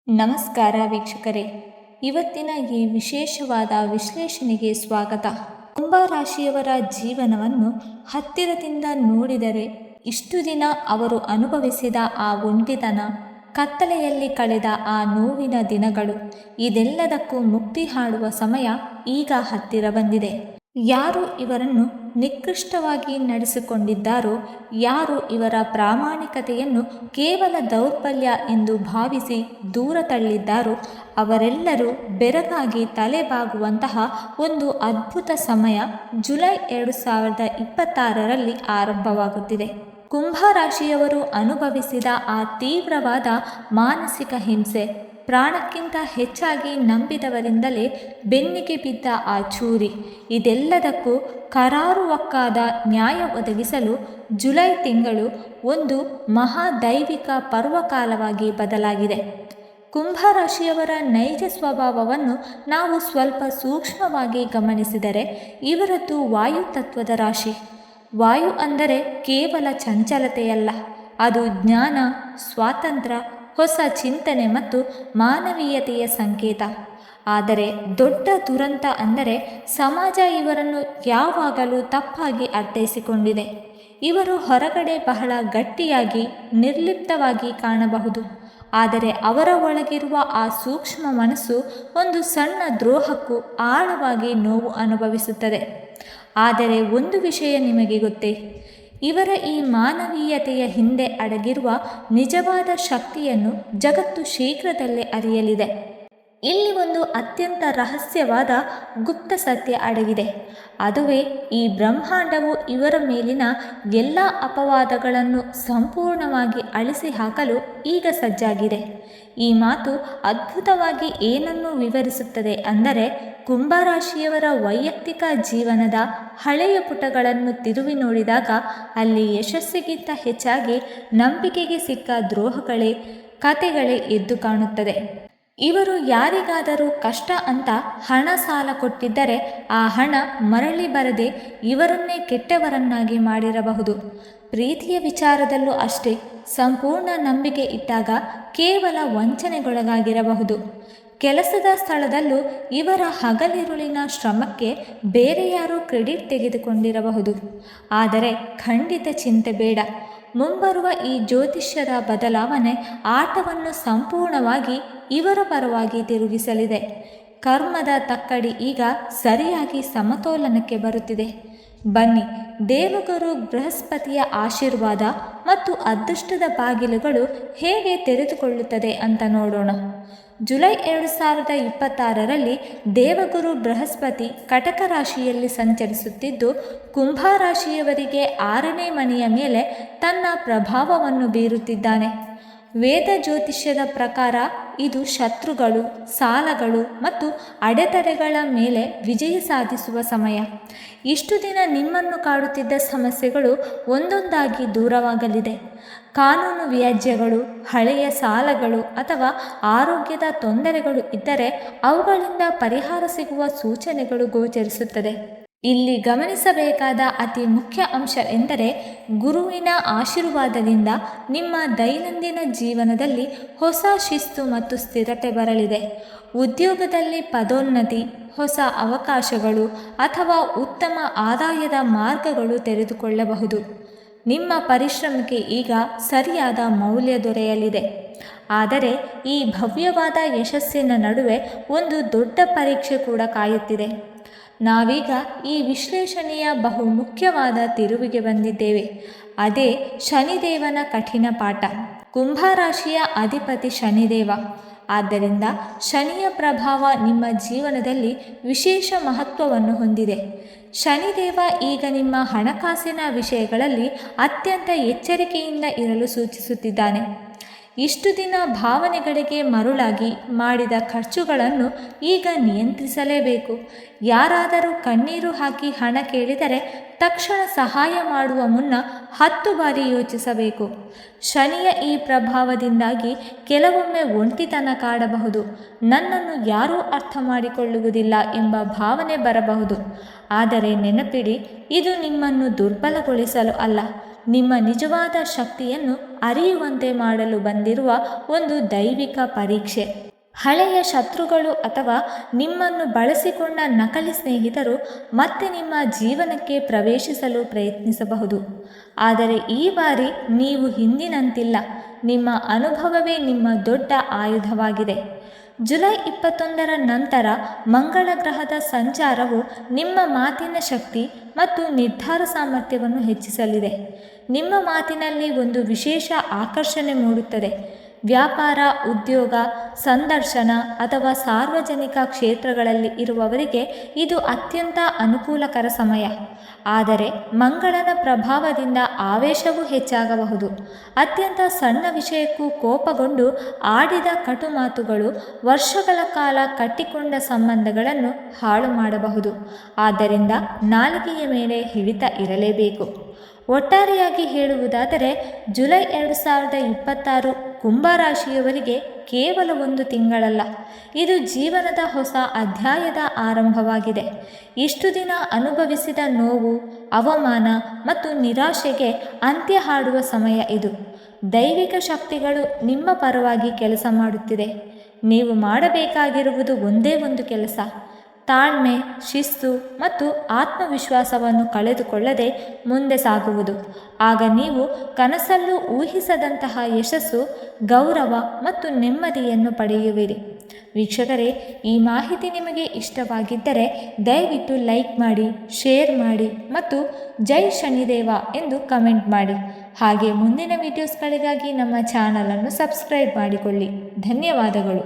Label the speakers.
Speaker 1: ನಮಸ್ಕಾರ ವೀಕ್ಷಕರೇ, ಇವತ್ತಿನ ಈ ವಿಶೇಷವಾದ ವಿಶ್ಲೇಷಣೆಗೆ ಸ್ವಾಗತ. ಕುಂಭ ರಾಶಿಯವರ ಜೀವನವನ್ನು ಹತ್ತಿರದಿಂದ ನೋಡಿದರೆ ಇಷ್ಟು ದಿನ ಅವರು ಅನುಭವಿಸಿದ ಆ ಒಂಟಿತನ, ಕತ್ತಲೆಯಲ್ಲಿ ಕಳೆದ ಆ ನೋವಿನ ದಿನಗಳು, ಇದೆಲ್ಲದಕ್ಕೂ ಮುಕ್ತಿ ಹಾಡುವ ಸಮಯ ಈಗ ಹತ್ತಿರ ಬಂದಿದೆ. ಯಾರು ಇವರನ್ನು ನಿಕೃಷ್ಟವಾಗಿ ನಡೆಸಿಕೊಂಡಿದ್ದಾರೋ, ಯಾರು ಇವರ ಪ್ರಾಮಾಣಿಕತೆಯನ್ನು ಕೇವಲ ದೌರ್ಬಲ್ಯ ಎಂದು ಭಾವಿಸಿ ದೂರ ತಳ್ಳಿದ್ದಾರೋ, ಅವರೆಲ್ಲರೂ ಬೆರಗಾಗಿ ತಲೆಬಾಗುವಂತಹ ಒಂದು ಅದ್ಭುತ ಸಮಯ ಜುಲೈ 2026ರಲ್ಲಿ ಆರಂಭವಾಗುತ್ತಿದೆ. ಕುಂಭರಾಶಿಯವರು ಅನುಭವಿಸಿದ ಆ ತೀವ್ರವಾದ ಮಾನಸಿಕ ಹಿಂಸೆ, ಪ್ರಾಣಕ್ಕಿಂತ ಹೆಚ್ಚಾಗಿ ನಂಬಿದವರಿಂದಲೇ ಬೆನ್ನಿಗೆ ಬಿದ್ದ ಆ ಚೂರಿ, ಇದೆಲ್ಲದಕ್ಕೂ ಕರಾರುವಕ್ಕಾದ ನ್ಯಾಯ ಒದಗಿಸಲು ಜುಲೈ ತಿಂಗಳು ಒಂದು ಮಹಾದೈವಿಕ ಪರ್ವಕಾಲವಾಗಿ ಬದಲಾಗಿದೆ. ಕುಂಭರಾಶಿಯವರ ನೈಜ ಸ್ವಭಾವವನ್ನು ನಾವು ಸ್ವಲ್ಪ ಸೂಕ್ಷ್ಮವಾಗಿ ಗಮನಿಸಿದರೆ ಇವರದ್ದು ವಾಯುತತ್ವದ ರಾಶಿ. ವಾಯು ಅಂದರೆ ಕೇವಲ ಚಂಚಲತೆಯಲ್ಲ, ಅದು ಜ್ಞಾನ, ಸ್ವಾತಂತ್ರ್ಯ, ಹೊಸ ಚಿಂತನೆ ಮತ್ತು ಮಾನವೀಯತೆಯ ಸಂಕೇತ. ಆದರೆ ದೊಡ್ಡ ದುರಂತ ಅಂದರೆ ಸಮಾಜ ಇವರನ್ನು ಯಾವಾಗಲೂ ತಪ್ಪಾಗಿ ಅರ್ಥೈಸಿಕೊಂಡಿದೆ. ಇವರು ಹೊರಗಡೆ ಬಹಳ ಗಟ್ಟಿಯಾಗಿ ನಿರ್ಲಿಪ್ತವಾಗಿ ಕಾಣಬಹುದು, ಆದರೆ ಅವರ ಒಳಗಿರುವ ಆ ಸೂಕ್ಷ್ಮ ಮನಸ್ಸು ಒಂದು ಸಣ್ಣ ದ್ರೋಹಕ್ಕೂ ಆಳವಾಗಿ ನೋವು ಅನುಭವಿಸುತ್ತದೆ. ಆದರೆ ಒಂದು ವಿಷಯ ನಿಮಗೆ ಗೊತ್ತೇ? ಇವರ ಈ ಮಾನವೀಯತೆಯ ಹಿಂದೆ ಅಡಗಿರುವ ನಿಜವಾದ ಶಕ್ತಿಯನ್ನು ಜಗತ್ತು ಶೀಘ್ರದಲ್ಲೇ ಅರಿಯಲಿದೆ. ಇಲ್ಲಿ ಒಂದು ಅತ್ಯಂತ ರಹಸ್ಯವಾದ ಗುಪ್ತ ಸತ್ಯ ಅಡಗಿದೆ. ಅದುವೇ ಈ ಬ್ರಹ್ಮಾಂಡವು ಇವರ ಮೇಲಿನ ಎಲ್ಲ ಅಪವಾದಗಳನ್ನು ಸಂಪೂರ್ಣವಾಗಿ ಅಳಿಸಿ ಹಾಕಲು ಈಗ ಸಜ್ಜಾಗಿದೆ. ಈ ಮಾತು ಅದ್ಭುತವಾಗಿ ಏನನ್ನು ವಿವರಿಸುತ್ತದೆ ಅಂದರೆ, ಕುಂಭರಾಶಿಯವರ ವೈಯಕ್ತಿಕ ಜೀವನದ ಹಳೆಯ ಪುಟಗಳನ್ನು ತಿರುವಿ ನೋಡಿದಾಗ ಅಲ್ಲಿ ಯಶಸ್ಸಿಗಿಂತ ಹೆಚ್ಚಾಗಿ ನಂಬಿಕೆಗೆ ಸಿಕ್ಕ ದ್ರೋಹಗಳೇ, ಕತೆಗಳೇ ಎದ್ದು ಕಾಣುತ್ತದೆ. ಇವರು ಯಾರಿಗಾದರೂ ಕಷ್ಟ ಅಂತ ಹಣ ಸಾಲ ಕೊಟ್ಟಿದ್ದರೆ ಆ ಹಣ ಮರಳಿ ಬರದೆ ಇವರನ್ನೇ ಕೆಟ್ಟವರನ್ನಾಗಿ ಮಾಡಿರಬಹುದು. ಪ್ರೀತಿಯ ವಿಚಾರದಲ್ಲೂ ಅಷ್ಟೇ, ಸಂಪೂರ್ಣ ನಂಬಿಕೆ ಇಟ್ಟಾಗ ಕೇವಲ ವಂಚನೆಗೊಳಗಾಗಿರಬಹುದು. ಕೆಲಸದ ಸ್ಥಳದಲ್ಲೂ ಇವರ ಹಗಲಿರುಳಿನ ಶ್ರಮಕ್ಕೆ ಬೇರೆ ಯಾರೂ ಕ್ರೆಡಿಟ್ ತೆಗೆದುಕೊಂಡಿರಬಹುದು. ಆದರೆ ಖಂಡಿತ ಚಿಂತೆ ಬೇಡ, ಮುಂಬರುವ ಈ ಜ್ಯೋತಿಷ್ಯದ ಬದಲಾವಣೆ ಆಟವನ್ನು ಸಂಪೂರ್ಣವಾಗಿ ಇವರ ಪರವಾಗಿ ತಿರುಗಿಸಲಿದೆ. ಕರ್ಮದ ತಕ್ಕಡಿ ಈಗ ಸರಿಯಾಗಿ ಸಮತೋಲನಕ್ಕೆ ಬರುತ್ತಿದೆ. ಬನ್ನಿ, ದೇವಗುರು ಬೃಹಸ್ಪತಿಯ ಆಶೀರ್ವಾದ ಮತ್ತು ಅದೃಷ್ಟದ ಬಾಗಿಲುಗಳು ಹೇಗೆ ತೆರೆದುಕೊಳ್ಳುತ್ತದೆ ಅಂತ ನೋಡೋಣ. ಜುಲೈ 2026ರಲ್ಲಿ ದೇವಗುರು ಬೃಹಸ್ಪತಿ ಕಟಕ ರಾಶಿಯಲ್ಲಿ ಸಂಚರಿಸುತ್ತಿದ್ದು, ಕುಂಭರಾಶಿಯವರಿಗೆ 6ನೇ ಮನೆಯ ಮೇಲೆ ತನ್ನ ಪ್ರಭಾವವನ್ನು ಬೀರುತ್ತಿದ್ದಾನೆ. ವೇದ ಜ್ಯೋತಿಷ್ಯದ ಪ್ರಕಾರ ಇದು ಶತ್ರುಗಳು, ಸಾಲಗಳು ಮತ್ತು ಅಡೆತಡೆಗಳ ಮೇಲೆ ವಿಜಯ ಸಾಧಿಸುವ ಸಮಯ. ಇಷ್ಟು ದಿನ ನಿಮ್ಮನ್ನು ಕಾಡುತ್ತಿದ್ದ ಸಮಸ್ಯೆಗಳು ಒಂದೊಂದಾಗಿ ದೂರವಾಗಲಿದೆ. ಕಾನೂನು ವ್ಯಾಜ್ಯಗಳು, ಹಳೆಯ ಸಾಲಗಳು ಅಥವಾ ಆರೋಗ್ಯದ ತೊಂದರೆಗಳು ಇದ್ದರೆ ಅವುಗಳಿಂದ ಪರಿಹಾರ ಸಿಗುವ ಸೂಚನೆಗಳು ಗೋಚರಿಸುತ್ತದೆ. ಇಲ್ಲಿ ಗಮನಿಸಬೇಕಾದ ಅತಿ ಮುಖ್ಯ ಅಂಶ ಎಂದರೆ, ಗುರುವಿನ ಆಶೀರ್ವಾದದಿಂದ ನಿಮ್ಮ ದೈನಂದಿನ ಜೀವನದಲ್ಲಿ ಹೊಸ ಶಿಸ್ತು ಮತ್ತು ಸ್ಥಿರತೆ ಬರಲಿದೆ. ಉದ್ಯೋಗದಲ್ಲಿ ಪದೋನ್ನತಿ, ಹೊಸ ಅವಕಾಶಗಳು ಅಥವಾ ಉತ್ತಮ ಆದಾಯದ ಮಾರ್ಗಗಳು ತೆರೆದುಕೊಳ್ಳಬಹುದು. ನಿಮ್ಮ ಪರಿಶ್ರಮಕ್ಕೆ ಈಗ ಸರಿಯಾದ ಮೌಲ್ಯ ದೊರೆಯಲಿದೆ. ಆದರೆ ಈ ಭವ್ಯವಾದ ಯಶಸ್ಸಿನ ನಡುವೆ ಒಂದು ದೊಡ್ಡ ಪರೀಕ್ಷೆ ಕೂಡ ಕಾಯುತ್ತಿದೆ. ನಾವೀಗ ಈ ವಿಶ್ಲೇಷಣೆಯ ಬಹು ಮುಖ್ಯವಾದ ತಿರುವಿಗೆ ಬಂದಿದ್ದೇವೆ. ಅದೇ ಶನಿದೇವನ ಕಠಿಣ ಪಾಠ. ಕುಂಭರಾಶಿಯ ಅಧಿಪತಿ ಶನಿದೇವ. ಆದ್ದರಿಂದ ಶನಿಯ ಪ್ರಭಾವ ನಿಮ್ಮ ಜೀವನದಲ್ಲಿ ವಿಶೇಷ ಮಹತ್ವವನ್ನು ಹೊಂದಿದೆ. ಶನಿದೇವ ಈಗ ನಿಮ್ಮ ಹಣಕಾಸಿನ ವಿಷಯಗಳಲ್ಲಿ ಅತ್ಯಂತ ಎಚ್ಚರಿಕೆಯಿಂದ ಇರಲು ಸೂಚಿಸುತ್ತಿದ್ದಾನೆ. ಇಷ್ಟು ದಿನ ಭಾವನೆಗಳಿಗೆ ಮರುಳಾಗಿ ಮಾಡಿದ ಖರ್ಚುಗಳನ್ನು ಈಗ ನಿಯಂತ್ರಿಸಲೇಬೇಕು. ಯಾರಾದರೂ ಕಣ್ಣೀರು ಹಾಕಿ ಹಣ ಕೇಳಿದರೆ ತಕ್ಷಣ ಸಹಾಯ ಮಾಡುವ ಮುನ್ನ 10 ಬಾರಿ ಯೋಚಿಸಬೇಕು. ಶನಿಯ ಈ ಪ್ರಭಾವದಿಂದಾಗಿ ಕೆಲವೊಮ್ಮೆ ಒಂಟಿತನ ಕಾಡಬಹುದು. ನನ್ನನ್ನು ಯಾರೂ ಅರ್ಥ ಮಾಡಿಕೊಳ್ಳುವುದಿಲ್ಲ ಎಂಬ ಭಾವನೆ ಬರಬಹುದು. ಆದರೆ ನೆನಪಿಡಿ, ಇದು ನಿಮ್ಮನ್ನು ದುರ್ಬಲಗೊಳಿಸಲು ಅಲ್ಲ, ನಿಮ್ಮ ನಿಜವಾದ ಶಕ್ತಿಯನ್ನು ಅರಿಯುವಂತೆ ಮಾಡಲು ಬಂದಿರುವ ಒಂದು ದೈವಿಕ ಪರೀಕ್ಷೆ. ಹಳೆಯ ಶತ್ರುಗಳು ಅಥವಾ ನಿಮ್ಮನ್ನು ಬಳಸಿಕೊಂಡ ನಕಲಿ ಸ್ನೇಹಿತರು ಮತ್ತೆ ನಿಮ್ಮ ಜೀವನಕ್ಕೆ ಪ್ರವೇಶಿಸಲು ಪ್ರಯತ್ನಿಸಬಹುದು. ಆದರೆ ಈ ಬಾರಿ ನೀವು ಹಿಂದಿನಂತಿಲ್ಲ. ನಿಮ್ಮ ಅನುಭವವೇ ನಿಮ್ಮ ದೊಡ್ಡ ಆಯುಧವಾಗಿದೆ. ಜುಲೈ 21ರ ನಂತರ ಮಂಗಳ ಗ್ರಹದ ಸಂಚಾರವು ನಿಮ್ಮ ಮಾತಿನ ಶಕ್ತಿ ಮತ್ತು ನಿರ್ಧಾರ ಸಾಮರ್ಥ್ಯವನ್ನು ಹೆಚ್ಚಿಸಲಿದೆ. ನಿಮ್ಮ ಮಾತಿನಲ್ಲಿ ಒಂದು ವಿಶೇಷ ಆಕರ್ಷಣೆ ಮೂಡುತ್ತದೆ. ವ್ಯಾಪಾರ, ಉದ್ಯೋಗ, ಸಂದರ್ಶನ ಅಥವಾ ಸಾರ್ವಜನಿಕ ಕ್ಷೇತ್ರಗಳಲ್ಲಿ ಇರುವವರಿಗೆ ಇದು ಅತ್ಯಂತ ಅನುಕೂಲಕರ ಸಮಯ. ಆದರೆ ಮಂಗಳನ ಪ್ರಭಾವದಿಂದ ಆವೇಶವೂ ಹೆಚ್ಚಾಗಬಹುದು. ಅತ್ಯಂತ ಸಣ್ಣ ವಿಷಯಕ್ಕೂ ಕೋಪಗೊಂಡು ಆಡಿದ ಕಟು ಮಾತುಗಳು ವರ್ಷಗಳ ಕಾಲ ಕಟ್ಟಿಕೊಂಡ ಸಂಬಂಧಗಳನ್ನು ಹಾಳು ಮಾಡಬಹುದು. ಆದ್ದರಿಂದ ನಾಲಿಗೆಯ ಮೇಲೆ ಹಿಡಿತ ಇರಲೇಬೇಕು. ಒಟ್ಟಾರೆಯಾಗಿ ಹೇಳುವುದಾದರೆ ಜುಲೈ 2026 ಕುಂಭರಾಶಿಯವರಿಗೆ ಕೇವಲ ಒಂದು ತಿಂಗಳಲ್ಲ, ಇದು ಜೀವನದ ಹೊಸ ಅಧ್ಯಾಯದ ಆರಂಭವಾಗಿದೆ. ಇಷ್ಟು ದಿನ ಅನುಭವಿಸಿದ ನೋವು, ಅವಮಾನ ಮತ್ತು ನಿರಾಶೆಗೆ ಅಂತ್ಯ ಹಾಡುವ ಸಮಯ ಇದು. ದೈವಿಕ ಶಕ್ತಿಗಳು ನಿಮ್ಮ ಪರವಾಗಿ ಕೆಲಸ ಮಾಡುತ್ತಿದೆ. ನೀವು ಮಾಡಬೇಕಾಗಿರುವುದು ಒಂದೇ ಒಂದು ಕೆಲಸ: ತಾಳ್ಮೆ, ಶಿಸ್ತು ಮತ್ತು ಆತ್ಮವಿಶ್ವಾಸವನ್ನು ಕಳೆದುಕೊಳ್ಳದೆ ಮುಂದೆ ಸಾಗುವುದು. ಆಗ ನೀವು ಕನಸಲ್ಲೂ ಊಹಿಸದಂತಹ ಯಶಸ್ಸು, ಗೌರವ ಮತ್ತು ನೆಮ್ಮದಿಯನ್ನು ಪಡೆಯುವಿರಿ. ವೀಕ್ಷಕರೇ, ಈ ಮಾಹಿತಿ ನಿಮಗೆ ಇಷ್ಟವಾಗಿದ್ದರೆ ದಯವಿಟ್ಟು ಲೈಕ್ ಮಾಡಿ, ಶೇರ್ ಮಾಡಿ ಮತ್ತು ಜೈ ಶನಿದೇವ ಎಂದು ಕಮೆಂಟ್ ಮಾಡಿ. ಹಾಗೆ ಮುಂದಿನ ವಿಡಿಯೋಸ್ಗಳಿಗಾಗಿ ನಮ್ಮ ಚಾನಲನ್ನು ಸಬ್ಸ್ಕ್ರೈಬ್ ಮಾಡಿಕೊಳ್ಳಿ. ಧನ್ಯವಾದಗಳು.